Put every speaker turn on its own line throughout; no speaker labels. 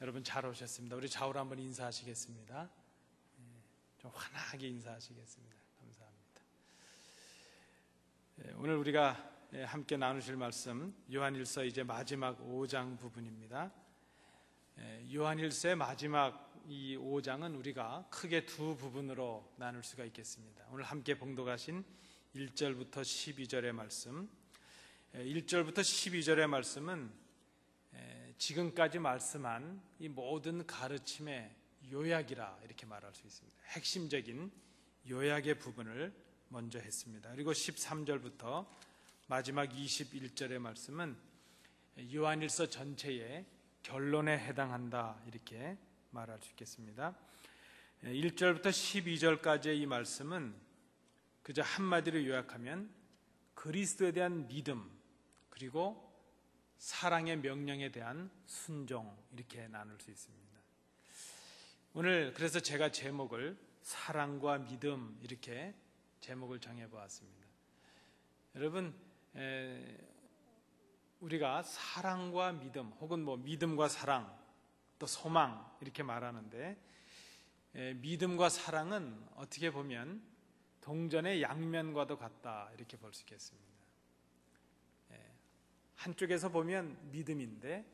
여러분 잘 오셨습니다. 우리 좌우로 한번 인사하시겠습니다. 좀 환하게 인사하시겠습니다. 감사합니다. 오늘 우리가 함께 나누실 말씀 요한일서 이제 마지막 5장 부분입니다. 요한일서의 마지막 이 5장은 우리가 크게 두 부분으로 나눌 수가 있겠습니다. 오늘 함께 봉독하신 1절부터 12절의 말씀, 1절부터 12절의 말씀은 지금까지 말씀한 이 모든 가르침의 요약이라 이렇게 말할 수 있습니다. 핵심적인 요약의 부분을 먼저 했습니다. 그리고 13절부터 마지막 21절의 말씀은 요한일서 전체의 결론에 해당한다 이렇게 말할 수 있겠습니다. 1절부터 12절까지의 이 말씀은 그저 한마디로 요약하면 그리스도에 대한 믿음 그리고 사랑의 명령에 대한 순종 이렇게 나눌 수 있습니다. 오늘 그래서 제가 제목을 사랑과 믿음 이렇게 제목을 정해보았습니다. 여러분 우리가 사랑과 믿음 혹은 믿음과 사랑 또 소망 이렇게 말하는데 믿음과 사랑은 어떻게 보면 동전의 양면과도 같다 이렇게 볼 수 있겠습니다. 한쪽에서 보면 믿음인데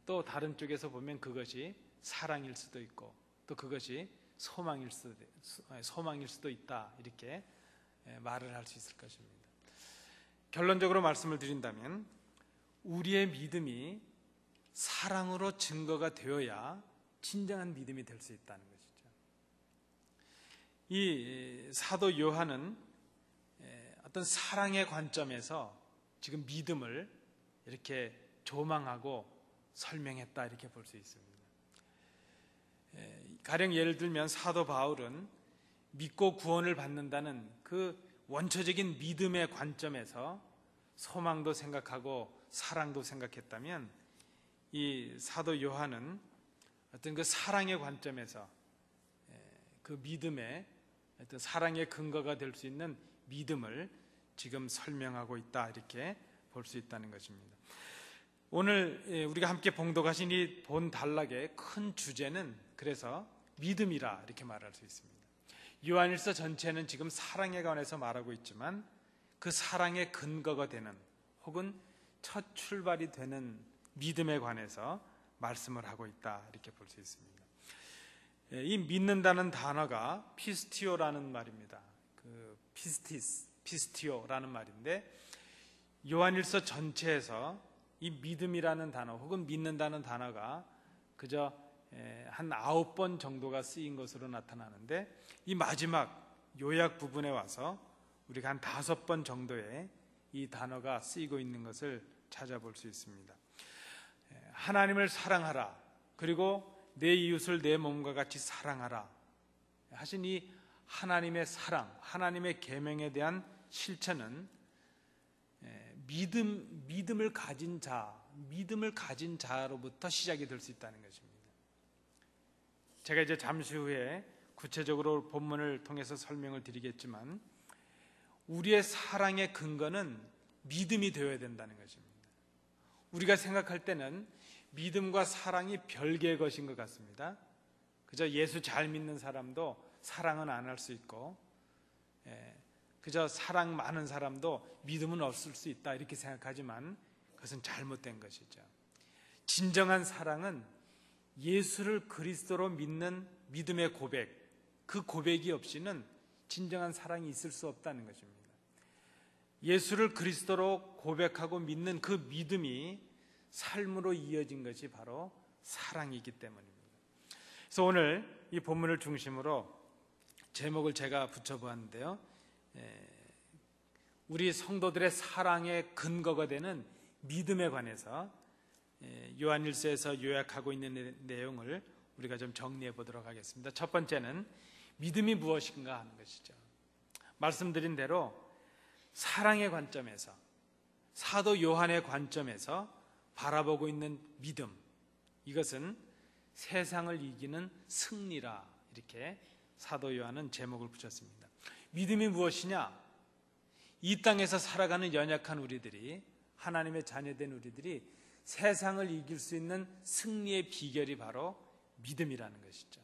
또 다른 쪽에서 보면 그것이 사랑일 수도 있고 또 그것이 소망일 수도 있다 이렇게 말을 할 수 있을 것입니다. 결론적으로 말씀을 드린다면 우리의 믿음이 사랑으로 증거가 되어야 진정한 믿음이 될 수 있다는 것이죠. 이 사도 요한은 어떤 사랑의 관점에서 지금 믿음을 이렇게 조망하고 설명했다 이렇게 볼 수 있습니다. 가령 예를 들면 사도 바울은 믿고 구원을 받는다는 그 원초적인 믿음의 관점에서 소망도 생각하고 사랑도 생각했다면 이 사도 요한은 어떤 그 사랑의 관점에서 그 믿음의 어떤 사랑의 근거가 될 수 있는 믿음을 지금 설명하고 있다 이렇게 볼 수 있다는 것입니다. 오늘 우리가 함께 봉독하신 이 본 단락의 큰 주제는 그래서 믿음이라 이렇게 말할 수 있습니다. 요한일서 전체는 지금 사랑에 관해서 말하고 있지만 그 사랑의 근거가 되는 혹은 첫 출발이 되는 믿음에 관해서 말씀을 하고 있다 이렇게 볼 수 있습니다. 이 믿는다는 단어가 피스티오라는 말입니다. 그 피스티오라는 말인데 요한일서 전체에서 이 믿음이라는 단어 혹은 믿는다는 단어가 그저 한 9번 정도가 쓰인 것으로 나타나는데 이 마지막 요약 부분에 와서 우리가 한 5번 정도의 이 단어가 쓰이고 있는 것을 찾아볼 수 있습니다. 하나님을 사랑하라 그리고 내 이웃을 내 몸과 같이 사랑하라 하신 이 하나님의 사랑, 하나님의 계명에 대한 실천은 믿음을 가진 자로부터 시작이 될 수 있다는 것입니다. 제가 이제 잠시 후에 구체적으로 본문을 통해서 설명을 드리겠지만 우리의 사랑의 근거는 믿음이 되어야 된다는 것입니다. 우리가 생각할 때는 믿음과 사랑이 별개의 것인 것 같습니다. 그저 예수 잘 믿는 사람도 사랑은 안 할 수 있고 그저 사랑 많은 사람도 믿음은 없을 수 있다 이렇게 생각하지만 그것은 잘못된 것이죠. 진정한 사랑은 예수를 그리스도로 믿는 믿음의 고백, 그 고백이 없이는 진정한 사랑이 있을 수 없다는 것입니다. 예수를 그리스도로 고백하고 믿는 그 믿음이 삶으로 이어진 것이 바로 사랑이기 때문입니다. 그래서 오늘 이 본문을 중심으로 제목을 제가 붙여보았는데요. 우리 성도들의 사랑의 근거가 되는 믿음에 관해서 요한일서에서 요약하고 있는 내용을 우리가 좀 정리해 보도록 하겠습니다. 첫 번째는 믿음이 무엇인가 하는 것이죠. 말씀드린 대로 사랑의 관점에서 사도 요한의 관점에서 바라보고 있는 믿음, 이것은 세상을 이기는 승리라 이렇게 사도 요한은 제목을 붙였습니다. 믿음이 무엇이냐? 이 땅에서 살아가는 연약한 우리들이, 하나님의 자녀된 우리들이 세상을 이길 수 있는 승리의 비결이 바로 믿음이라는 것이죠.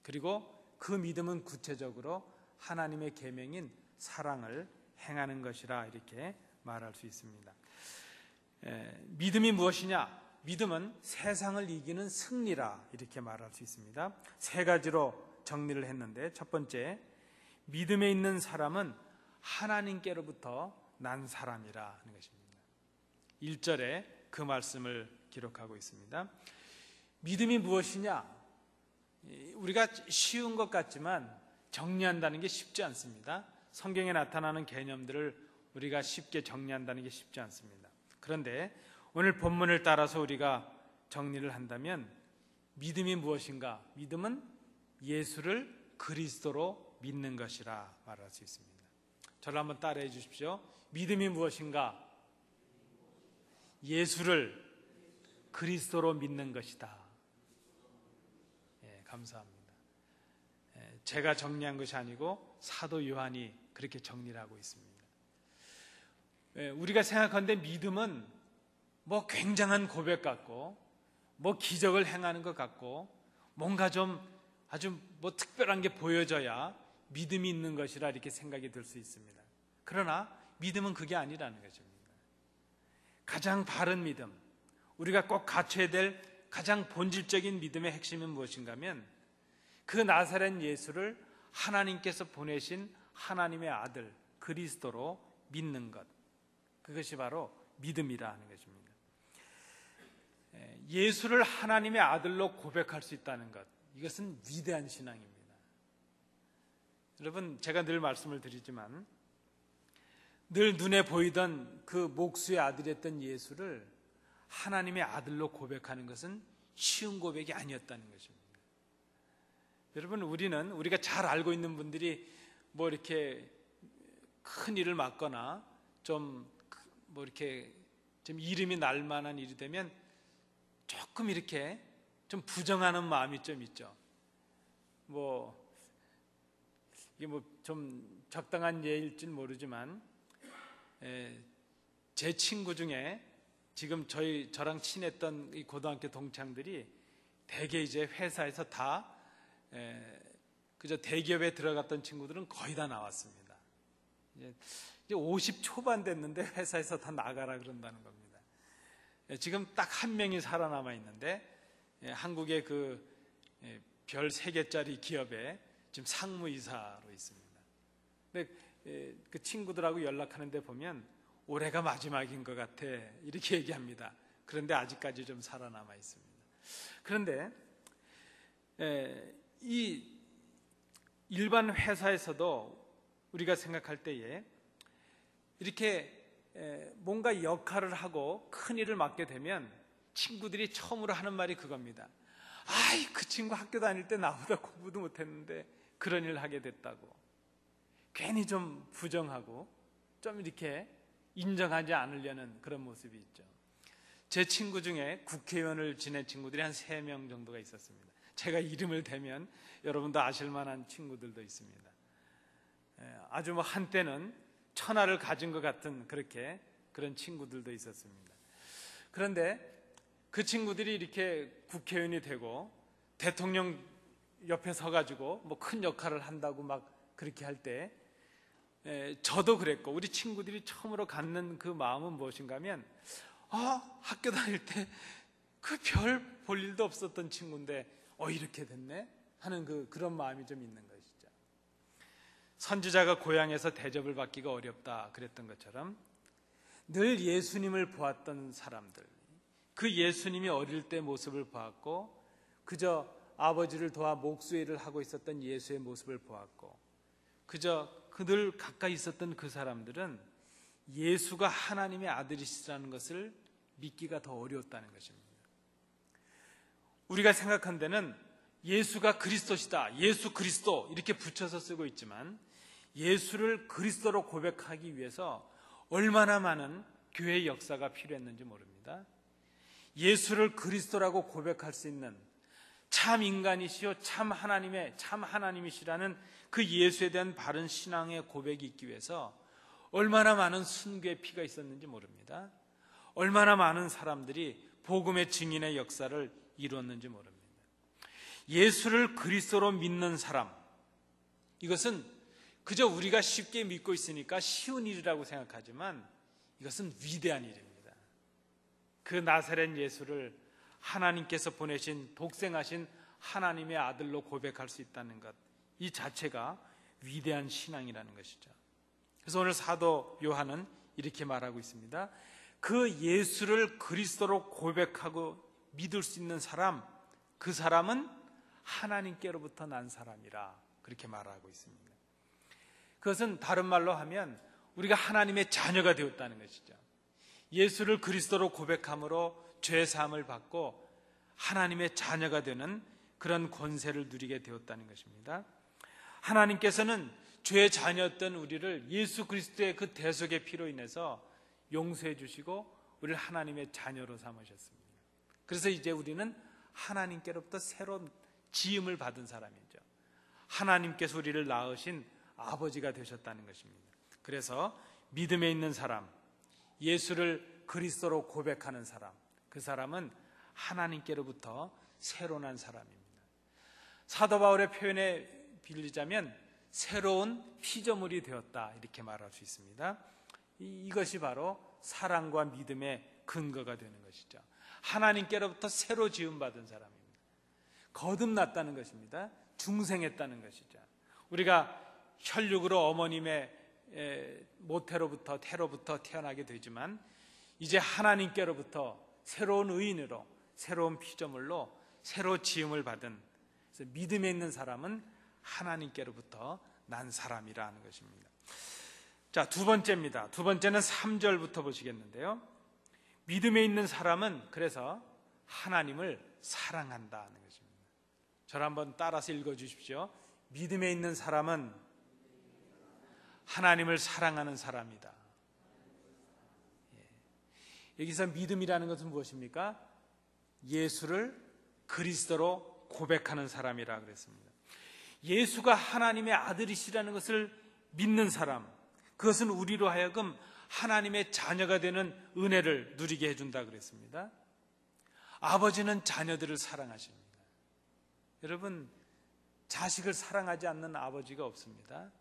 그리고 그 믿음은 구체적으로 하나님의 계명인 사랑을 행하는 것이라 이렇게 말할 수 있습니다. 믿음이 무엇이냐? 믿음은 세상을 이기는 승리라 이렇게 말할 수 있습니다. 세 가지로 정리를 했는데, 첫 번째, 믿음에 있는 사람은 하나님께로부터 난 사람이라 하는 것입니다. 1절에 그 말씀을 기록하고 있습니다. 믿음이 무엇이냐? 우리가 쉬운 것 같지만 정리한다는 게 쉽지 않습니다. 성경에 나타나는 개념들을 우리가 쉽게 정리한다는 게 쉽지 않습니다. 그런데 오늘 본문을 따라서 우리가 정리를 한다면 믿음이 무엇인가? 믿음은 예수를 그리스도로 믿는 것이라 말할 수 있습니다. 저를 한번 따라해 주십시오. 믿음이 무엇인가? 예수를 그리스도로 믿는 것이다. 감사합니다. 제가 정리한 것이 아니고 사도 요한이 그렇게 정리를 하고 있습니다. 우리가 생각하는데 믿음은 뭐 굉장한 고백 같고 뭐 기적을 행하는 것 같고 뭔가 좀 아주 뭐 특별한 게 보여져야 믿음이 있는 것이라 이렇게 생각이 들 수 있습니다. 그러나 믿음은 그게 아니라는 것입니다. 가장 바른 믿음, 우리가 꼭 갖춰야 될 가장 본질적인 믿음의 핵심은 무엇인가 하면 그 나사렛 예수를 하나님께서 보내신 하나님의 아들 그리스도로 믿는 것, 그것이 바로 믿음이라 하는 것입니다. 예수를 하나님의 아들로 고백할 수 있다는 것, 이것은 위대한 신앙입니다. 여러분, 제가 늘 말씀을 드리지만 늘 눈에 보이던 그 목수의 아들이었던 예수를 하나님의 아들로 고백하는 것은 쉬운 고백이 아니었다는 것입니다. 여러분, 우리가 잘 알고 있는 분들이 뭐 이렇게 큰 일을 맡거나 좀 뭐 이렇게 좀 이름이 날 만한 일이 되면 조금 이렇게 좀 부정하는 마음이 좀 있죠. 이게 좀 적당한 예일진 모르지만 제 친구 중에 지금 저랑 친했던 이 고등학교 동창들이 대개 이제 회사에서 다 그저 대기업에 들어갔던 친구들은 거의 다 나왔습니다. 이제 50 초반 됐는데 회사에서 다 나가라 그런다는 겁니다. 지금 딱 한 명이 살아남아 있는데 한국의 그 별 3개짜리 기업에 지금 상무이사로 있습니다. 근데 그 친구들하고 연락하는데 보면 올해가 마지막인 것 같아 이렇게 얘기합니다. 그런데 아직까지 좀 살아남아 있습니다. 그런데 이 일반 회사에서도 우리가 생각할 때에 이렇게 뭔가 역할을 하고 큰 일을 맡게 되면 친구들이 처음으로 하는 말이 그겁니다. 아이, 그 친구 학교 다닐 때 나보다 공부도 못했는데 그런 일을 하게 됐다고. 괜히 좀 부정하고 좀 이렇게 인정하지 않으려는 그런 모습이 있죠. 제 친구 중에 국회의원을 지낸 친구들이 한 3명 정도가 있었습니다. 제가 이름을 대면 여러분도 아실 만한 친구들도 있습니다. 아주 뭐 한때는 천하를 가진 것 같은 그런 친구들도 있었습니다. 그런데 그 친구들이 이렇게 국회의원이 되고 대통령 옆에 서가지고 뭐 큰 역할을 한다고 막 그렇게 할 때 저도 그랬고 우리 친구들이 처음으로 갖는 그 마음은 무엇인가 하면 학교 다닐 때 그 별 볼 일도 없었던 친구인데 이렇게 됐네 하는 그런 마음이 좀 있는 것이죠. 선지자가 고향에서 대접을 받기가 어렵다 그랬던 것처럼 늘 예수님을 보았던 사람들, 그 예수님이 어릴 때 모습을 보았고 그저 아버지를 도와 목수의 일을 하고 있었던 예수의 모습을 보았고 그저 늘 가까이 있었던 그 사람들은 예수가 하나님의 아들이시라는 것을 믿기가 더 어려웠다는 것입니다. 우리가 생각한 데는 예수가 그리스도시다, 예수 그리스도 이렇게 붙여서 쓰고 있지만 예수를 그리스도로 고백하기 위해서 얼마나 많은 교회의 역사가 필요했는지 모릅니다. 예수를 그리스도라고 고백할 수 있는 참 인간이시요 참 하나님이시라는 그 예수에 대한 바른 신앙의 고백이 있기 위해서 얼마나 많은 순교의 피가 있었는지 모릅니다. 얼마나 많은 사람들이 복음의 증인의 역사를 이루었는지 모릅니다. 예수를 그리스도로 믿는 사람, 이것은 그저 우리가 쉽게 믿고 있으니까 쉬운 일이라고 생각하지만 이것은 위대한 일입니다. 그 나사렛 예수를 하나님께서 보내신 독생하신 하나님의 아들로 고백할 수 있다는 것, 이 자체가 위대한 신앙이라는 것이죠. 그래서 오늘 사도 요한은 이렇게 말하고 있습니다. 그 예수를 그리스도로 고백하고 믿을 수 있는 사람, 그 사람은 하나님께로부터 난 사람이라 그렇게 말하고 있습니다. 그것은 다른 말로 하면 우리가 하나님의 자녀가 되었다는 것이죠. 예수를 그리스도로 고백함으로 죄 사함을 받고 하나님의 자녀가 되는 그런 권세를 누리게 되었다는 것입니다. 하나님께서는 죄의 자녀였던 우리를 예수 그리스도의 그 대속의 피로 인해서 용서해 주시고 우리를 하나님의 자녀로 삼으셨습니다. 그래서 이제 우리는 하나님께로부터 새로운 지음을 받은 사람이죠. 하나님께서 우리를 낳으신 아버지가 되셨다는 것입니다. 그래서 믿음에 있는 사람, 예수를 그리스도로 고백하는 사람, 그 사람은 하나님께로부터 새로 난 사람입니다. 사도 바울의 표현에 빌리자면 새로운 피조물이 되었다, 이렇게 말할 수 있습니다. 이것이 바로 사랑과 믿음의 근거가 되는 것이죠. 하나님께로부터 새로 지음받은 사람입니다. 거듭났다는 것입니다. 중생했다는 것이죠. 우리가 혈육으로 어머님의 모태로부터 태로부터 태어나게 되지만 이제 하나님께로부터 새로운 의인으로, 새로운 피조물로 새로 지음을 받은, 그래서 믿음에 있는 사람은 하나님께로부터 난 사람이라는 것입니다. 자, 두 번째입니다. 두 번째는 3절부터 보시겠는데요. 믿음에 있는 사람은 그래서 하나님을 사랑한다는 것입니다. 저를 한번 따라서 읽어주십시오. 믿음에 있는 사람은 하나님을 사랑하는 사람이다. 여기서 믿음이라는 것은 무엇입니까? 예수를 그리스도로 고백하는 사람이라 그랬습니다. 예수가 하나님의 아들이시라는 것을 믿는 사람, 그것은 우리로 하여금 하나님의 자녀가 되는 은혜를 누리게 해준다 그랬습니다. 아버지는 자녀들을 사랑하십니다. 여러분, 자식을 사랑하지 않는 아버지가 없습니다.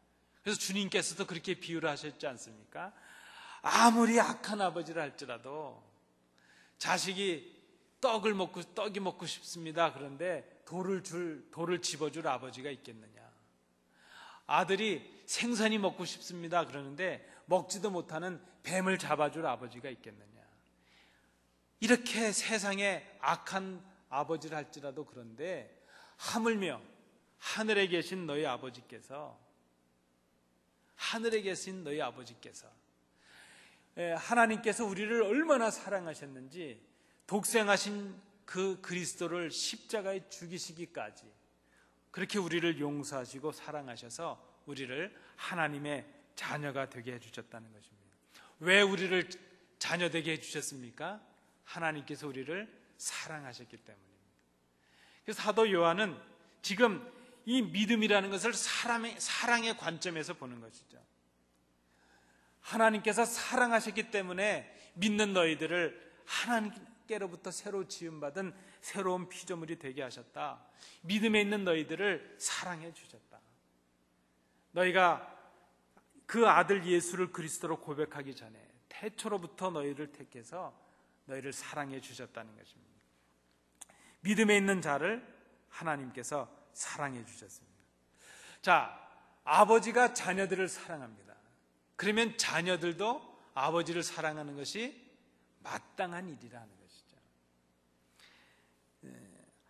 그래서 주님께서도 그렇게 비유를 하셨지 않습니까? 아무리 악한 아버지를 할지라도 자식이 떡이 먹고 싶습니다. 그런데 돌을 집어줄 아버지가 있겠느냐? 아들이 생선이 먹고 싶습니다. 그러는데 먹지도 못하는 뱀을 잡아줄 아버지가 있겠느냐? 이렇게 세상에 악한 아버지를 할지라도 그런데 하물며 하늘에 계신 너희 아버지께서 하나님께서 우리를 얼마나 사랑하셨는지 독생하신 그 그리스도를 십자가에 죽이시기까지 그렇게 우리를 용서하시고 사랑하셔서 우리를 하나님의 자녀가 되게 해주셨다는 것입니다. 왜 우리를 자녀 되게 해주셨습니까? 하나님께서 우리를 사랑하셨기 때문입니다. 그래서 사도 요한은 지금 이 믿음이라는 것을 사랑의 관점에서 보는 것이죠. 하나님께서 사랑하셨기 때문에 믿는 너희들을 하나님께로부터 새로 지음받은 새로운 피조물이 되게 하셨다. 믿음에 있는 너희들을 사랑해 주셨다. 너희가 그 아들 예수를 그리스도로 고백하기 전에 태초로부터 너희를 택해서 너희를 사랑해 주셨다는 것입니다. 믿음에 있는 자를 하나님께서 사랑해 주셨습니다. 자, 아버지가 자녀들을 사랑합니다. 그러면 자녀들도 아버지를 사랑하는 것이 마땅한 일이라는 것이죠.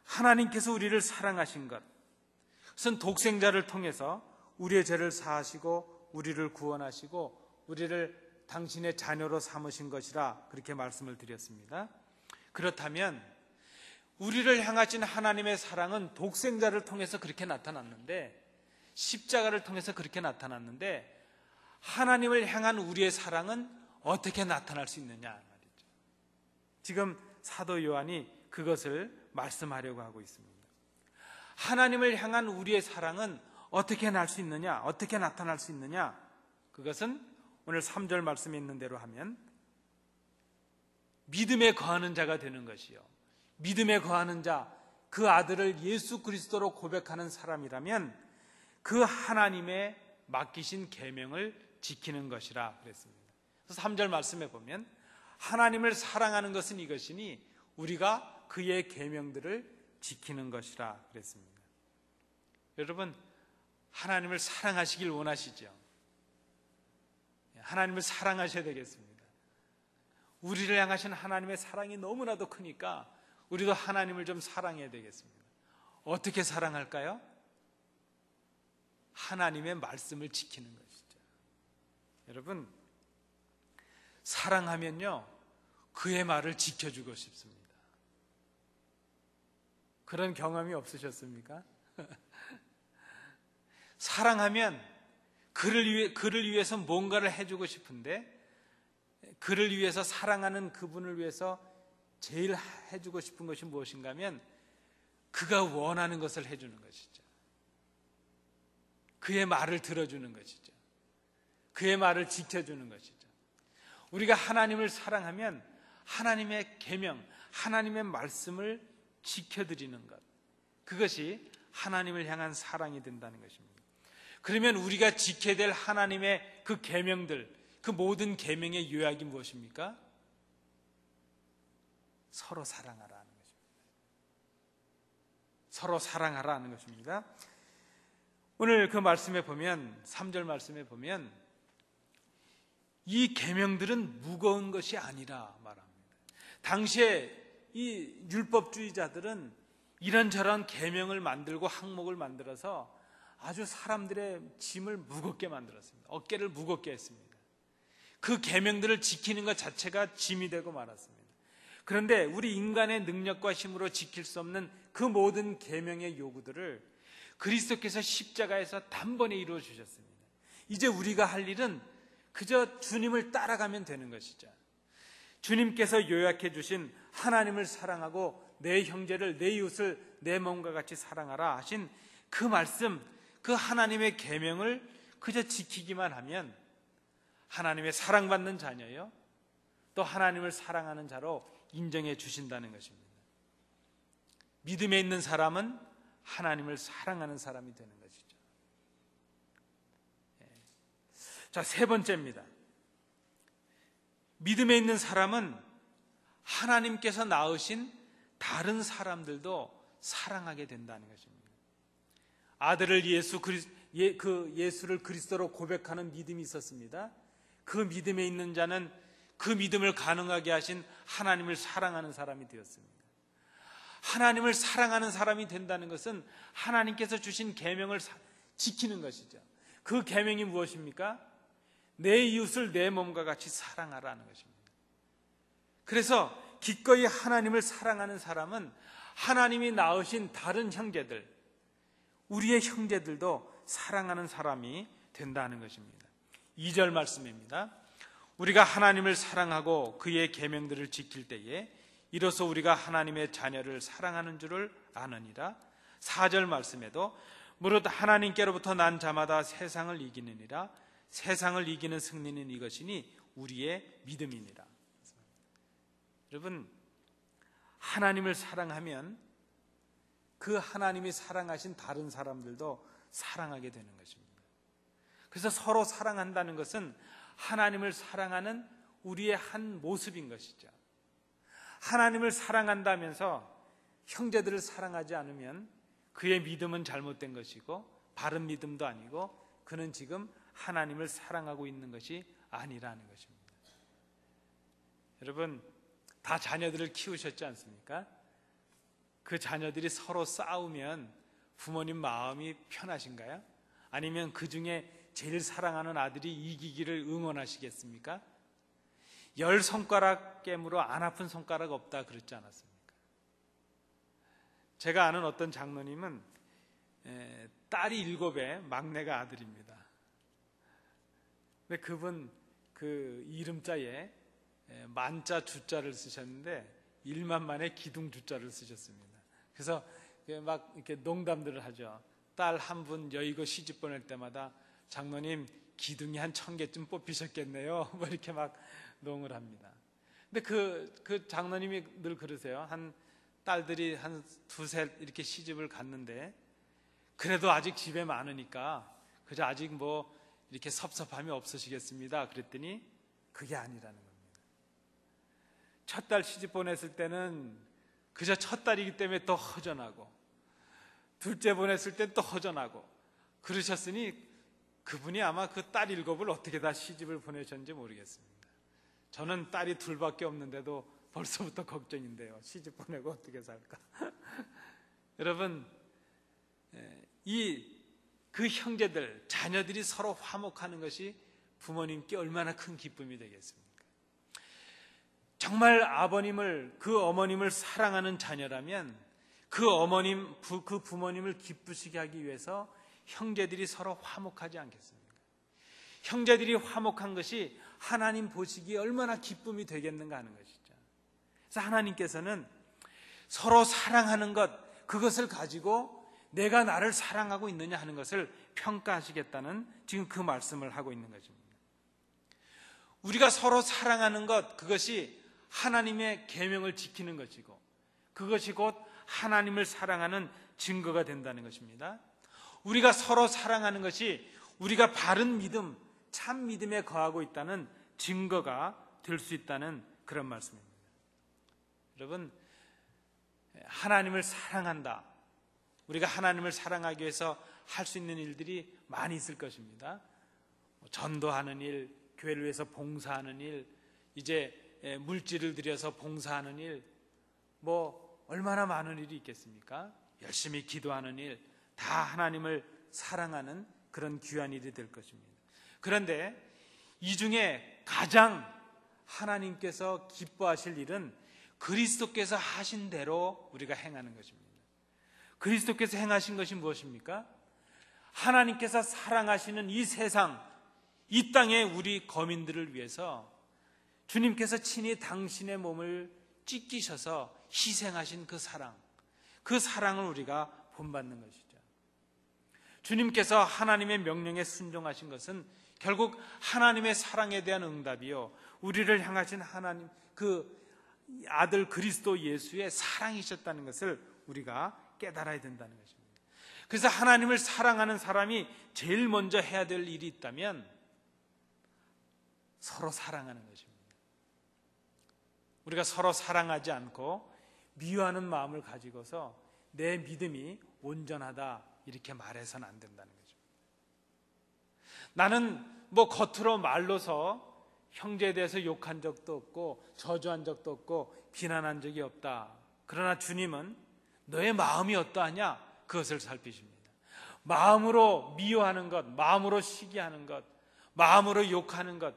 하나님께서 우리를 사랑하신 것, 그것은 독생자를 통해서 우리의 죄를 사하시고 우리를 구원하시고 우리를 당신의 자녀로 삼으신 것이라 그렇게 말씀을 드렸습니다. 그렇다면 우리를 향하신 하나님의 사랑은 독생자를 통해서 그렇게 나타났는데, 십자가를 통해서 그렇게 나타났는데, 하나님을 향한 우리의 사랑은 어떻게 나타날 수 있느냐 말이죠. 지금 사도 요한이 그것을 말씀하려고 하고 있습니다. 하나님을 향한 우리의 사랑은 어떻게 날 수 있느냐, 어떻게 나타날 수 있느냐, 그것은 오늘 3절 말씀에 있는 대로 하면 믿음에 거하는 자가 되는 것이요, 믿음에 거하는 자, 그 아들을 예수 그리스도로 고백하는 사람이라면 그 하나님의 맡기신 계명을 지키는 것이라 그랬습니다. 그래서 3절 말씀에 보면 하나님을 사랑하는 것은 이것이니 우리가 그의 계명들을 지키는 것이라 그랬습니다. 여러분, 하나님을 사랑하시길 원하시죠? 하나님을 사랑하셔야 되겠습니다. 우리를 향하신 하나님의 사랑이 너무나도 크니까 우리도 하나님을 좀 사랑해야 되겠습니다. 어떻게 사랑할까요? 하나님의 말씀을 지키는 것이죠. 여러분, 사랑하면요, 그의 말을 지켜주고 싶습니다. 그런 경험이 없으셨습니까? 사랑하면 그를 위해서 뭔가를 해주고 싶은데, 그를 위해서, 사랑하는 그분을 위해서 제일 해주고 싶은 것이 무엇인가 하면 그가 원하는 것을 해주는 것이죠. 그의 말을 들어주는 것이죠. 그의 말을 지켜주는 것이죠. 우리가 하나님을 사랑하면 하나님의 계명, 하나님의 말씀을 지켜드리는 것, 그것이 하나님을 향한 사랑이 된다는 것입니다. 그러면 우리가 지켜야 될 하나님의 그 계명들, 그 모든 계명의 요약이 무엇입니까? 서로 사랑하라 하는 것입니다. 서로 사랑하라 하는 것입니다. 오늘 그 말씀에 보면, 3절 말씀에 보면 이 계명들은 무거운 것이 아니라 말합니다. 당시에 이 율법주의자들은 이런저런 계명을 만들고 항목을 만들어서 아주 사람들의 짐을 무겁게 만들었습니다. 어깨를 무겁게 했습니다. 그 계명들을 지키는 것 자체가 짐이 되고 말았습니다. 그런데 우리 인간의 능력과 힘으로 지킬 수 없는 그 모든 계명의 요구들을 그리스도께서 십자가에서 단번에 이루어 주셨습니다. 이제 우리가 할 일은 그저 주님을 따라가면 되는 것이죠. 주님께서 요약해 주신 하나님을 사랑하고 내 형제를, 내 이웃을 내 몸과 같이 사랑하라 하신 그 말씀, 그 하나님의 계명을 그저 지키기만 하면 하나님의 사랑받는 자녀요, 또 하나님을 사랑하는 자로 인정해 주신다는 것입니다. 믿음에 있는 사람은 하나님을 사랑하는 사람이 되는 것이죠. 자, 세 번째입니다. 믿음에 있는 사람은 하나님께서 낳으신 다른 사람들도 사랑하게 된다는 것입니다. 아들을 예수를 그리스도로 고백하는 믿음이 있었습니다. 그 믿음에 있는 자는 그 믿음을 가능하게 하신 하나님을 사랑하는 사람이 되었습니다. 하나님을 사랑하는 사람이 된다는 것은 하나님께서 주신 계명을 지키는 것이죠. 그 계명이 무엇입니까? 내 이웃을 내 몸과 같이 사랑하라는 것입니다. 그래서 기꺼이 하나님을 사랑하는 사람은 하나님이 낳으신 다른 형제들, 우리의 형제들도 사랑하는 사람이 된다는 것입니다. 2절 말씀입니다. 우리가 하나님을 사랑하고 그의 계명들을 지킬 때에 이로써 우리가 하나님의 자녀를 사랑하는 줄을 아느니라. 4절 말씀에도 무릇 하나님께로부터 난 자마다 세상을 이기느니라. 세상을 이기는 승리는 이것이니 우리의 믿음이니라. 여러분, 하나님을 사랑하면 그 하나님이 사랑하신 다른 사람들도 사랑하게 되는 것입니다. 그래서 서로 사랑한다는 것은 하나님을 사랑하는 우리의 한 모습인 것이죠. 하나님을 사랑한다면서 형제들을 사랑하지 않으면 그의 믿음은 잘못된 것이고 바른 믿음도 아니고 그는 지금 하나님을 사랑하고 있는 것이 아니라는 것입니다. 여러분, 다 자녀들을 키우셨지 않습니까? 그 자녀들이 서로 싸우면 부모님 마음이 편하신가요? 아니면 그 중에 제일 사랑하는 아들이 이기기를 응원하시겠습니까? 10손가락 깨물어 안 아픈 손가락 없다 그랬지 않았습니까? 제가 아는 어떤 장로님은 딸이 7에 막내가 아들입니다. 근데 그분 그 이름자에 만자 주자를 쓰셨는데 1만만에 기둥 주자를 쓰셨습니다. 그래서 막 이렇게 농담들을 하죠. 딸 한 분 여의고 시집 보낼 때마다 장로님 기둥이 한 1000개쯤 뽑히셨겠네요. 뭐 이렇게 막 농을 합니다. 근데 그 장로님이 늘 그러세요. 딸들이 한 두셋 이렇게 시집을 갔는데 그래도 아직 집에 많으니까 그저 아직 뭐 이렇게 섭섭함이 없으시겠습니다. 그랬더니 그게 아니라는 겁니다. 첫 딸 시집 보냈을 때는 그저 첫 딸이기 때문에 또 허전하고, 둘째 보냈을 땐 또 허전하고 그러셨으니 그분이 아마 그 딸 7을 어떻게 다 시집을 보내셨는지 모르겠습니다. 저는 딸이 둘밖에 없는데도 벌써부터 걱정인데요. 시집 보내고 어떻게 살까? 여러분, 그 형제들, 자녀들이 서로 화목하는 것이 부모님께 얼마나 큰 기쁨이 되겠습니까? 정말 아버님을, 그 어머님을 사랑하는 자녀라면 그 부모님을 기쁘시게 하기 위해서 형제들이 서로 화목하지 않겠습니까? 형제들이 화목한 것이 하나님 보시기에 얼마나 기쁨이 되겠는가 하는 것이죠. 그래서 하나님께서는 서로 사랑하는 것, 그것을 가지고 내가 나를 사랑하고 있느냐 하는 것을 평가하시겠다는 지금 그 말씀을 하고 있는 것입니다. 우리가 서로 사랑하는 것, 그것이 하나님의 계명을 지키는 것이고 그것이 곧 하나님을 사랑하는 증거가 된다는 것입니다. 우리가 서로 사랑하는 것이 우리가 바른 믿음, 참 믿음에 거하고 있다는 증거가 될 수 있다는 그런 말씀입니다. 여러분, 하나님을 사랑한다. 우리가 하나님을 사랑하기 위해서 할 수 있는 일들이 많이 있을 것입니다. 전도하는 일, 교회를 위해서 봉사하는 일, 이제 물질을 들여서 봉사하는 일, 뭐 얼마나 많은 일이 있겠습니까? 열심히 기도하는 일, 다 하나님을 사랑하는 그런 귀한 일이 될 것입니다. 그런데 이 중에 가장 하나님께서 기뻐하실 일은 그리스도께서 하신 대로 우리가 행하는 것입니다. 그리스도께서 행하신 것이 무엇입니까? 하나님께서 사랑하시는 이 세상, 이 땅의 우리 거민들을 위해서 주님께서 친히 당신의 몸을 찢기셔서 희생하신 그 사랑을 우리가 본받는 것이죠. 주님께서 하나님의 명령에 순종하신 것은 결국 하나님의 사랑에 대한 응답이요, 우리를 향하신 하나님 그 아들 그리스도 예수의 사랑이셨다는 것을 우리가 깨달아야 된다는 것입니다. 그래서 하나님을 사랑하는 사람이 제일 먼저 해야 될 일이 있다면 서로 사랑하는 것입니다. 우리가 서로 사랑하지 않고 미워하는 마음을 가지고서 내 믿음이 온전하다 이렇게 말해서는 안 된다는 거죠. 나는 뭐 겉으로 말로서 형제에 대해서 욕한 적도 없고 저주한 적도 없고 비난한 적이 없다. 그러나 주님은 너의 마음이 어떠하냐? 그것을 살피십니다. 마음으로 미워하는 것, 마음으로 시기하는 것, 마음으로 욕하는 것,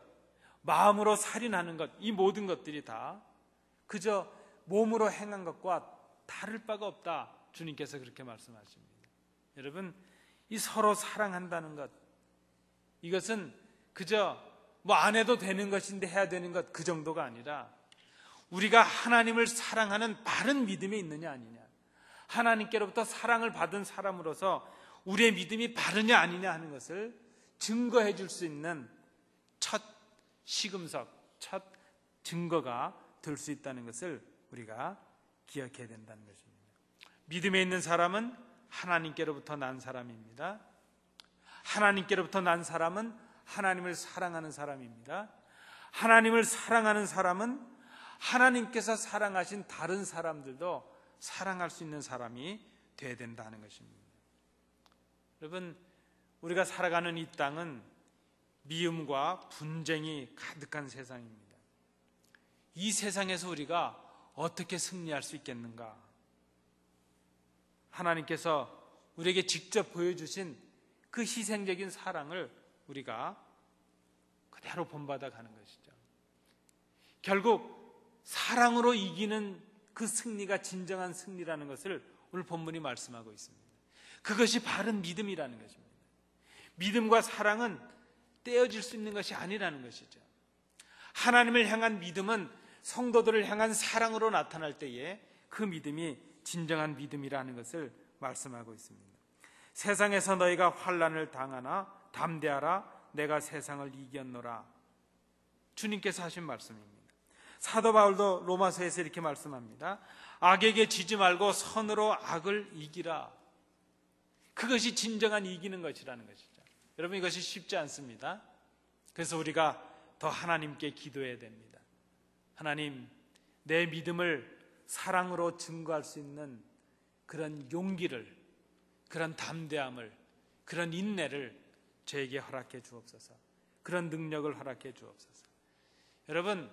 마음으로 살인하는 것, 이 모든 것들이 다 그저 몸으로 행한 것과 다를 바가 없다. 주님께서 그렇게 말씀하십니다. 여러분, 이 서로 사랑한다는 것, 이것은 그저 뭐 안 해도 되는 것인데 해야 되는 것, 그 정도가 아니라 우리가 하나님을 사랑하는 바른 믿음이 있느냐 아니냐, 하나님께로부터 사랑을 받은 사람으로서 우리의 믿음이 바르냐 아니냐 하는 것을 증거해 줄 수 있는 첫 시금석, 첫 증거가 될 수 있다는 것을 우리가 기억해야 된다는 것입니다. 믿음에 있는 사람은 하나님께로부터 난 사람입니다. 하나님께로부터 난 사람은 하나님을 사랑하는 사람입니다. 하나님을 사랑하는 사람은 하나님께서 사랑하신 다른 사람들도 사랑할 수 있는 사람이 되어야 된다는 것입니다. 여러분, 우리가 살아가는 이 땅은 미움과 분쟁이 가득한 세상입니다. 이 세상에서 우리가 어떻게 승리할 수 있겠는가? 하나님께서 우리에게 직접 보여주신 그 희생적인 사랑을 우리가 그대로 본받아 가는 것이죠. 결국 사랑으로 이기는 그 승리가 진정한 승리라는 것을 오늘 본문이 말씀하고 있습니다. 그것이 바른 믿음이라는 것입니다. 믿음과 사랑은 떼어질 수 있는 것이 아니라는 것이죠. 하나님을 향한 믿음은 성도들을 향한 사랑으로 나타날 때에 그 믿음이 진정한 믿음이라는 것을 말씀하고 있습니다. 세상에서 너희가 환난을 당하나 담대하라, 내가 세상을 이겼노라. 주님께서 하신 말씀입니다. 사도 바울도 로마서에서 이렇게 말씀합니다. 악에게 지지 말고 선으로 악을 이기라. 그것이 진정한 이기는 것이라는 것이죠. 여러분, 이것이 쉽지 않습니다. 그래서 우리가 더 하나님께 기도해야 됩니다. 하나님, 내 믿음을 사랑으로 증거할 수 있는 그런 용기를, 그런 담대함을, 그런 인내를 저에게 허락해 주옵소서. 그런 능력을 허락해 주옵소서. 여러분,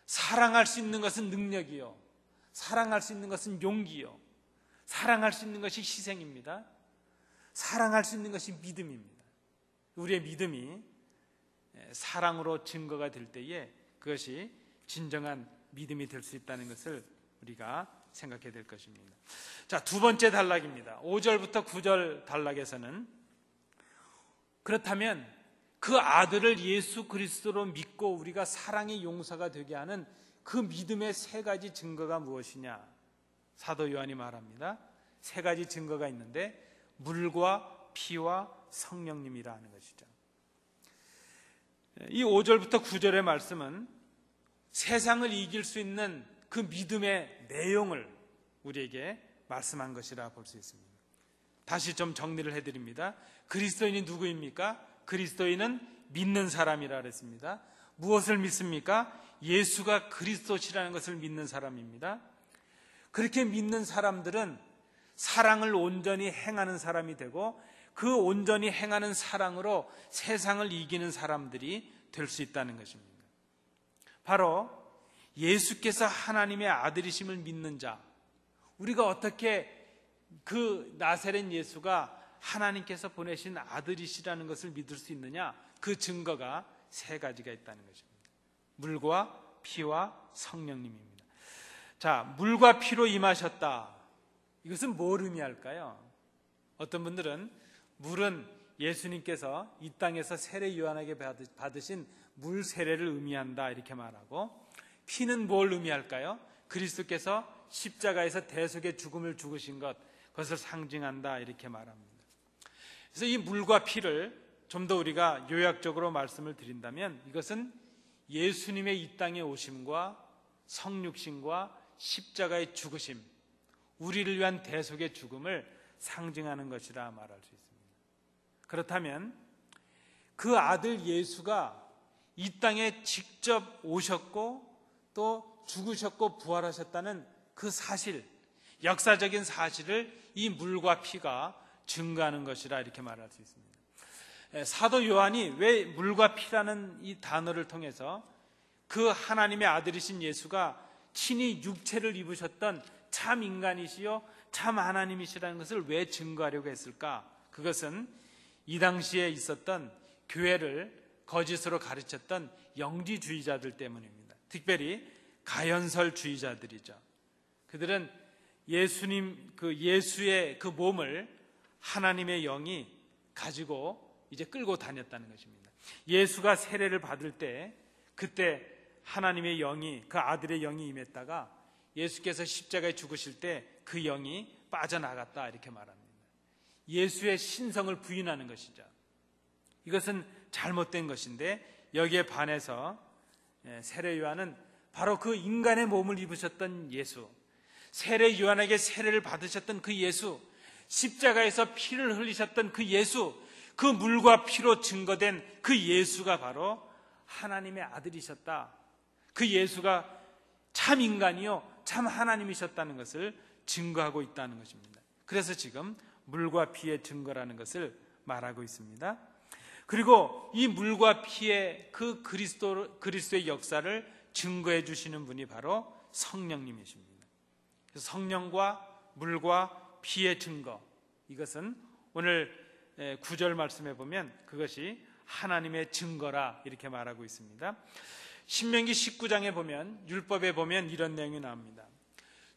사랑할 수 있는 것은 능력이요, 사랑할 수 있는 것은 용기요, 사랑할 수 있는 것이 희생입니다. 사랑할 수 있는 것이 믿음입니다. 우리의 믿음이 사랑으로 증거가 될 때에 그것이 진정한 믿음이 될 수 있다는 것을 우리가 생각해야 될 것입니다. 자, 두 번째 단락입니다. 5절부터 9절 단락에서는 그렇다면 그 아들을 예수 그리스도로 믿고 우리가 사랑의 용사가 되게 하는 그 믿음의 세 가지 증거가 무엇이냐? 사도 요한이 말합니다. 세 가지 증거가 있는데 물과 피와 성령님이라는 것이죠. 이 5절부터 9절의 말씀은 세상을 이길 수 있는 그 믿음의 내용을 우리에게 말씀한 것이라 볼 수 있습니다. 다시 좀 정리를 해드립니다. 그리스도인이 누구입니까? 그리스도인은 믿는 사람이라 그랬습니다. 무엇을 믿습니까? 예수가 그리스도시라는 것을 믿는 사람입니다. 그렇게 믿는 사람들은 사랑을 온전히 행하는 사람이 되고 그 온전히 행하는 사랑으로 세상을 이기는 사람들이 될 수 있다는 것입니다. 바로 예수께서 하나님의 아들이심을 믿는 자, 우리가 어떻게 그 나사렛 예수가 하나님께서 보내신 아들이시라는 것을 믿을 수 있느냐? 그 증거가 세 가지가 있다는 것입니다. 물과 피와 성령님입니다. 자, 물과 피로 임하셨다. 이것은 뭘 의미할까요? 어떤 분들은 물은 예수님께서 이 땅에서 세례 요한에게 받으신 물 세례를 의미한다 이렇게 말하고, 피는 뭘 의미할까요? 그리스도께서 십자가에서 대속의 죽음을 죽으신 것, 그것을 상징한다 이렇게 말합니다. 그래서 이 물과 피를 좀 더 우리가 요약적으로 말씀을 드린다면 이것은 예수님의 이 땅에 오심과 성육신과 십자가의 죽으심, 우리를 위한 대속의 죽음을 상징하는 것이라 말할 수 있습니다. 그렇다면 그 아들 예수가 이 땅에 직접 오셨고 또 죽으셨고 부활하셨다는 그 사실, 역사적인 사실을 이 물과 피가 증거하는 것이라 이렇게 말할 수 있습니다. 사도 요한이 왜 물과 피라는 이 단어를 통해서 그 하나님의 아들이신 예수가 친히 육체를 입으셨던 참 인간이시요 참 하나님이시라는 것을 왜 증거하려고 했을까? 그것은 이 당시에 있었던 교회를 거짓으로 가르쳤던 영지주의자들 때문입니다. 특별히 가연설주의자들이죠. 그들은 예수의 그 몸을 하나님의 영이 가지고 이제 끌고 다녔다는 것입니다. 예수가 세례를 받을 때 그때 하나님의 영이, 그 아들의 영이 임했다가 예수께서 십자가에 죽으실 때 그 영이 빠져나갔다 이렇게 말합니다. 예수의 신성을 부인하는 것이죠. 이것은 잘못된 것인데 여기에 반해서 세례 요한은 바로 그 인간의 몸을 입으셨던 예수, 세례 요한에게 세례를 받으셨던 그 예수, 십자가에서 피를 흘리셨던 그 예수, 그 물과 피로 증거된 그 예수가 바로 하나님의 아들이셨다. 그 예수가 참 인간이요 참 하나님이셨다는 것을 증거하고 있다는 것입니다. 그래서 지금 물과 피의 증거라는 것을 말하고 있습니다. 그리고 이 물과 피의 그 그리스도의 역사를 증거해 주시는 분이 바로 성령님이십니다. 그래서 성령과 물과 피의 증거, 이것은 오늘 9절 말씀에 보면 그것이 하나님의 증거라 이렇게 말하고 있습니다. 신명기 19장에 보면, 율법에 보면 이런 내용이 나옵니다.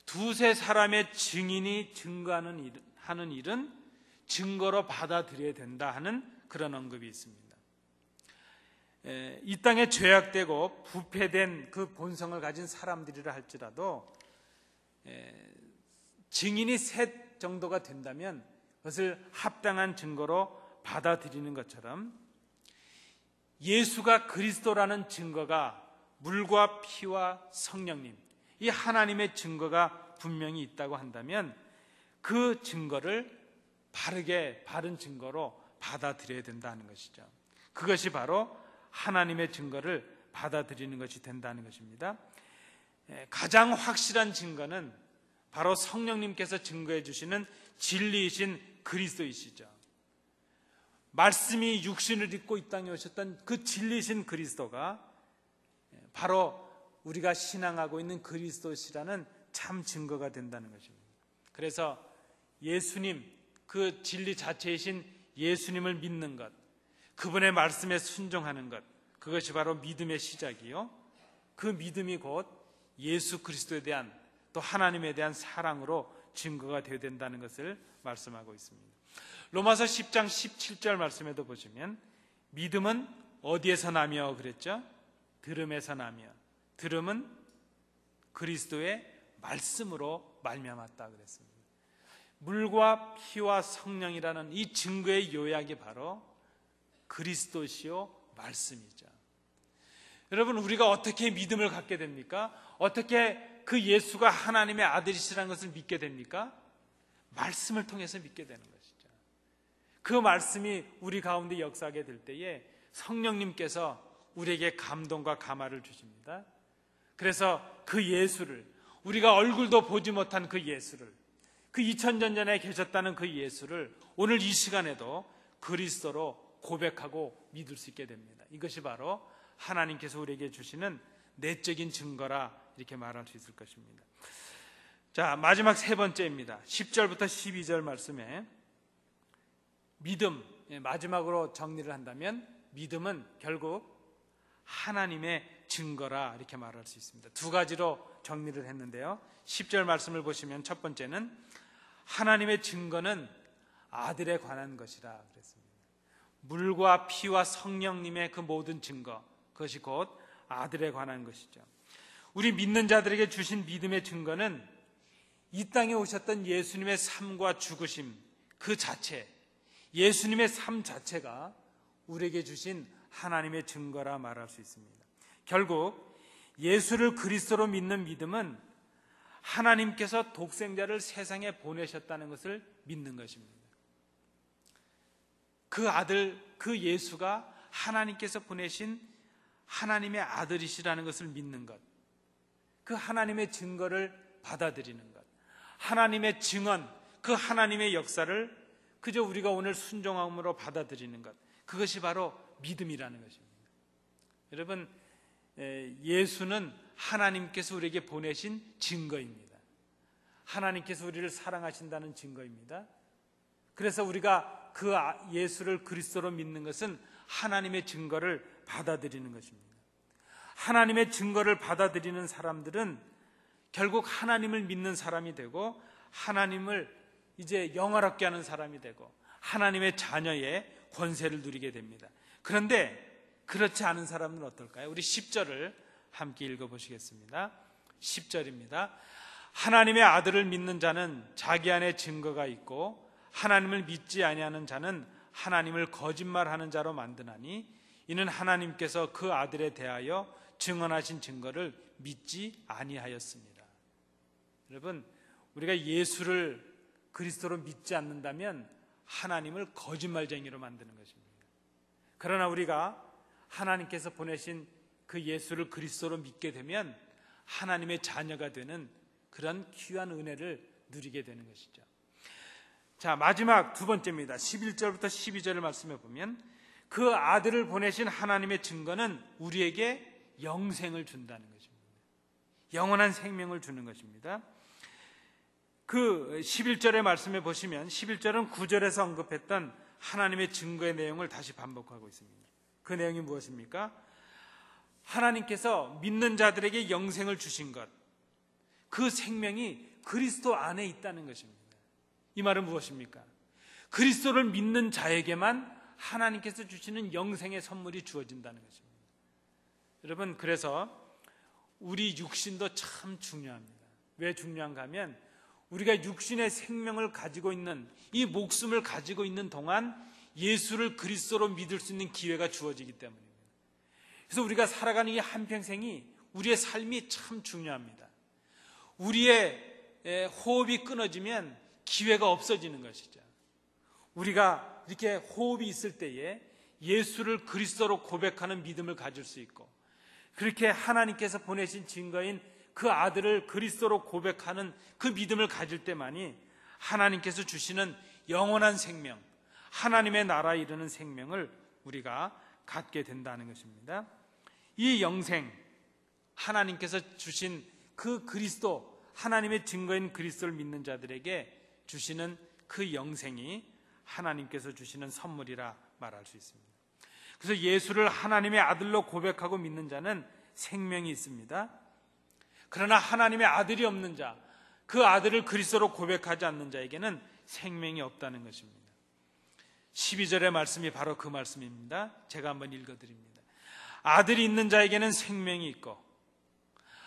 두세 사람의 증인이 하는 일은 증거로 받아들여야 된다 하는 그런 언급이 있습니다. 이 땅에 죄악되고 부패된 그 본성을 가진 사람들이라 할지라도 증인이 셋 정도가 된다면 그것을 합당한 증거로 받아들이는 것처럼 예수가 그리스도라는 증거가 물과 피와 성령님, 이 하나님의 증거가 분명히 있다고 한다면 그 증거를 바른 증거로 받아들여야 된다는 것이죠. 그것이 바로 하나님의 증거를 받아들이는 것이 된다는 것입니다. 가장 확실한 증거는 바로 성령님께서 증거해 주시는 진리이신 그리스도이시죠. 말씀이 육신을 입고 이 땅에 오셨던 그 진리이신 그리스도가 바로 우리가 신앙하고 있는 그리스도시라는 참 증거가 된다는 것입니다. 그래서 예수님, 그 진리 자체이신 예수님을 믿는 것, 그분의 말씀에 순종하는 것, 그것이 바로 믿음의 시작이요, 그 믿음이 곧 예수 그리스도에 대한, 또 하나님에 대한 사랑으로 증거가 되어야 된다는 것을 말씀하고 있습니다. 로마서 10장 17절 말씀에도 보시면 믿음은 어디에서 나며 그랬죠? 들음에서 나며, 들음은 그리스도의 말씀으로 말미암았다 그랬습니다. 물과 피와 성령이라는 이 증거의 요약이 바로 그리스도시요 말씀이죠. 여러분, 우리가 어떻게 믿음을 갖게 됩니까? 어떻게 그 예수가 하나님의 아들이시라는 것을 믿게 됩니까? 말씀을 통해서 믿게 되는 것이죠. 그 말씀이 우리 가운데 역사하게 될 때에 성령님께서 우리에게 감동과 감화를 주십니다. 그래서 그 예수를, 우리가 얼굴도 보지 못한 그 예수를, 그 2000년 전에 계셨다는 그 예수를 오늘 이 시간에도 그리스도로 고백하고 믿을 수 있게 됩니다. 이것이 바로 하나님께서 우리에게 주시는 내적인 증거라 이렇게 말할 수 있을 것입니다. 자, 마지막 세 번째입니다. 10절부터 12절 말씀에 믿음, 마지막으로 정리를 한다면 믿음은 결국 하나님의 증거라 이렇게 말할 수 있습니다. 두 가지로 정리를 했는데요. 10절 말씀을 보시면 첫 번째는 하나님의 증거는 아들에 관한 것이라 그랬습니다. 물과 피와 성령님의 그 모든 증거, 그것이 곧 아들에 관한 것이죠. 우리 믿는 자들에게 주신 믿음의 증거는 이 땅에 오셨던 예수님의 삶과 죽으심 그 자체, 예수님의 삶 자체가 우리에게 주신 하나님의 증거라 말할 수 있습니다. 결국 예수를 그리스도로 믿는 믿음은 하나님께서 독생자를 세상에 보내셨다는 것을 믿는 것입니다. 그 아들, 그 예수가 하나님께서 보내신 하나님의 아들이시라는 것을 믿는 것, 그 하나님의 증거를 받아들이는 것, 하나님의 증언, 그 하나님의 역사를 그저 우리가 오늘 순종함으로 받아들이는 것, 그것이 바로 믿음이라는 것입니다. 여러분, 예수는 하나님께서 우리에게 보내신 증거입니다. 하나님께서 우리를 사랑하신다는 증거입니다. 그래서 우리가 그 예수를 그리스도로 믿는 것은 하나님의 증거를 받아들이는 것입니다. 하나님의 증거를 받아들이는 사람들은 결국 하나님을 믿는 사람이 되고 하나님을 이제 영화롭게 하는 사람이 되고 하나님의 자녀의 권세를 누리게 됩니다. 그런데 그렇지 않은 사람은 어떨까요? 우리 10절을 함께 읽어보시겠습니다. 10절입니다. 하나님의 아들을 믿는 자는 자기 안에 증거가 있고 하나님을 믿지 아니하는 자는 하나님을 거짓말하는 자로 만드나니 이는 하나님께서 그 아들에 대하여 증언하신 증거를 믿지 아니하였습니다. 여러분, 우리가 예수를 그리스도로 믿지 않는다면 하나님을 거짓말쟁이로 만드는 것입니다. 그러나 우리가 하나님께서 보내신 그 예수를 그리스도로 믿게 되면 하나님의 자녀가 되는 그런 귀한 은혜를 누리게 되는 것이죠. 자, 마지막 두 번째입니다. 11절부터 12절을 말씀해 보면 그 아들을 보내신 하나님의 증거는 우리에게 영생을 준다는 것입니다. 영원한 생명을 주는 것입니다. 그 11절의 말씀에 보시면 11절은 9절에서 언급했던 하나님의 증거의 내용을 다시 반복하고 있습니다. 그 내용이 무엇입니까? 하나님께서 믿는 자들에게 영생을 주신 것, 그 생명이 그리스도 안에 있다는 것입니다. 이 말은 무엇입니까? 그리스도를 믿는 자에게만 하나님께서 주시는 영생의 선물이 주어진다는 것입니다. 여러분, 그래서 우리 육신도 참 중요합니다. 왜 중요한가 하면 우리가 육신의 생명을 가지고 있는, 이 목숨을 가지고 있는 동안 예수를 그리스도로 믿을 수 있는 기회가 주어지기 때문입니다. 그래서 우리가 살아가는 이 한평생이 우리의 삶이 참 중요합니다. 우리의 호흡이 끊어지면 기회가 없어지는 것이죠. 우리가 이렇게 호흡이 있을 때에 예수를 그리스도로 고백하는 믿음을 가질 수 있고, 그렇게 하나님께서 보내신 증거인 그 아들을 그리스도로 고백하는 그 믿음을 가질 때만이 하나님께서 주시는 영원한 생명, 하나님의 나라에 이르는 생명을 우리가 갖게 된다는 것입니다. 이 영생, 하나님께서 주신 그 그리스도, 하나님의 증거인 그리스도를 믿는 자들에게 주시는 그 영생이 하나님께서 주시는 선물이라 말할 수 있습니다. 그래서 예수를 하나님의 아들로 고백하고 믿는 자는 생명이 있습니다. 그러나 하나님의 아들이 없는 자, 그 아들을 그리스도로 고백하지 않는 자에게는 생명이 없다는 것입니다. 12절의 말씀이 바로 그 말씀입니다. 제가 한번 읽어드립니다. 아들이 있는 자에게는 생명이 있고,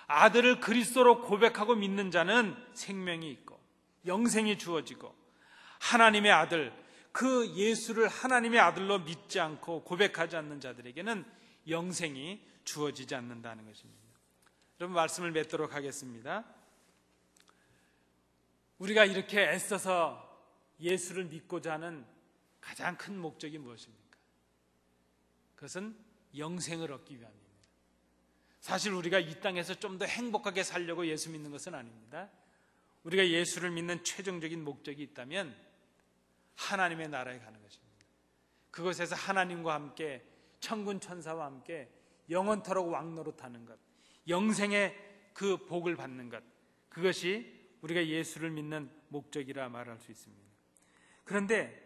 아들을 그리스도로 고백하고 믿는 자는 생명이 있고 영생이 주어지고, 하나님의 아들, 그 예수를 하나님의 아들로 믿지 않고 고백하지 않는 자들에게는 영생이 주어지지 않는다는 것입니다. 여러분, 말씀을 맺도록 하겠습니다. 우리가 이렇게 애써서 예수를 믿고자 하는 가장 큰 목적이 무엇입니까? 그것은 영생을 얻기 위함입니다. 사실 우리가 이 땅에서 좀 더 행복하게 살려고 예수 믿는 것은 아닙니다. 우리가 예수를 믿는 최종적인 목적이 있다면 하나님의 나라에 가는 것입니다. 그곳에서 하나님과 함께 천군 천사와 함께 영원토록 왕노릇하는 것, 영생의 그 복을 받는 것, 그것이 우리가 예수를 믿는 목적이라 말할 수 있습니다. 그런데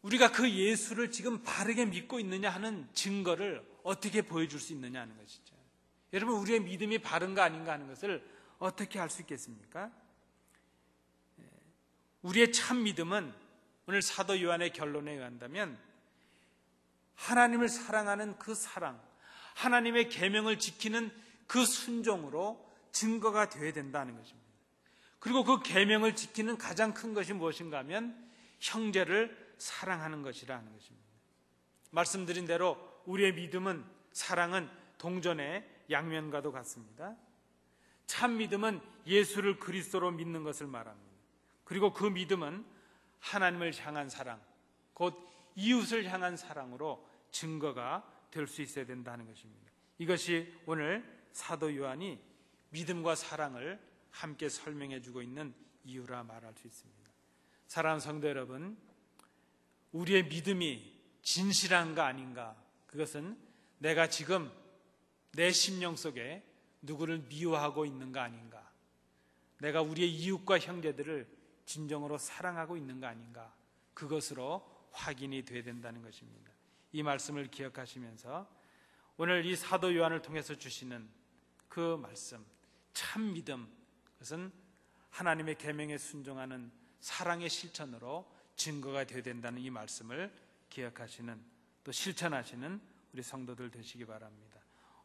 우리가 그 예수를 지금 바르게 믿고 있느냐 하는 증거를 어떻게 보여줄 수 있느냐 하는 것이죠. 여러분, 우리의 믿음이 바른가 아닌가 하는 것을 어떻게 알 수 있겠습니까? 우리의 참 믿음은 오늘 사도 요한의 결론에 의한다면 하나님을 사랑하는 그 사랑, 하나님의 계명을 지키는 그 순종으로 증거가 되어야 된다는 것입니다. 그리고 그 계명을 지키는 가장 큰 것이 무엇인가 하면 형제를 사랑하는 것이라는 것입니다. 말씀드린 대로 우리의 믿음은, 사랑은 동전의 양면과도 같습니다. 참 믿음은 예수를 그리스도로 믿는 것을 말합니다. 그리고 그 믿음은 하나님을 향한 사랑, 곧 이웃을 향한 사랑으로 증거가 될 수 있어야 된다는 것입니다. 이것이 오늘 사도 요한이 믿음과 사랑을 함께 설명해 주고 있는 이유라 말할 수 있습니다. 사랑하는 성도 여러분, 우리의 믿음이 진실한가 아닌가, 그것은 내가 지금 내 심령 속에 누구를 미워하고 있는가 아닌가, 내가 우리의 이웃과 형제들을 진정으로 사랑하고 있는가 아닌가, 그것으로 확인이 돼야 된다는 것입니다. 이 말씀을 기억하시면서 오늘 이 사도 요한을 통해서 주시는 그 말씀, 참 믿음, 그것은 하나님의 계명에 순종하는 사랑의 실천으로 증거가 되어야 된다는 이 말씀을 기억하시는, 또 실천하시는 우리 성도들 되시기 바랍니다.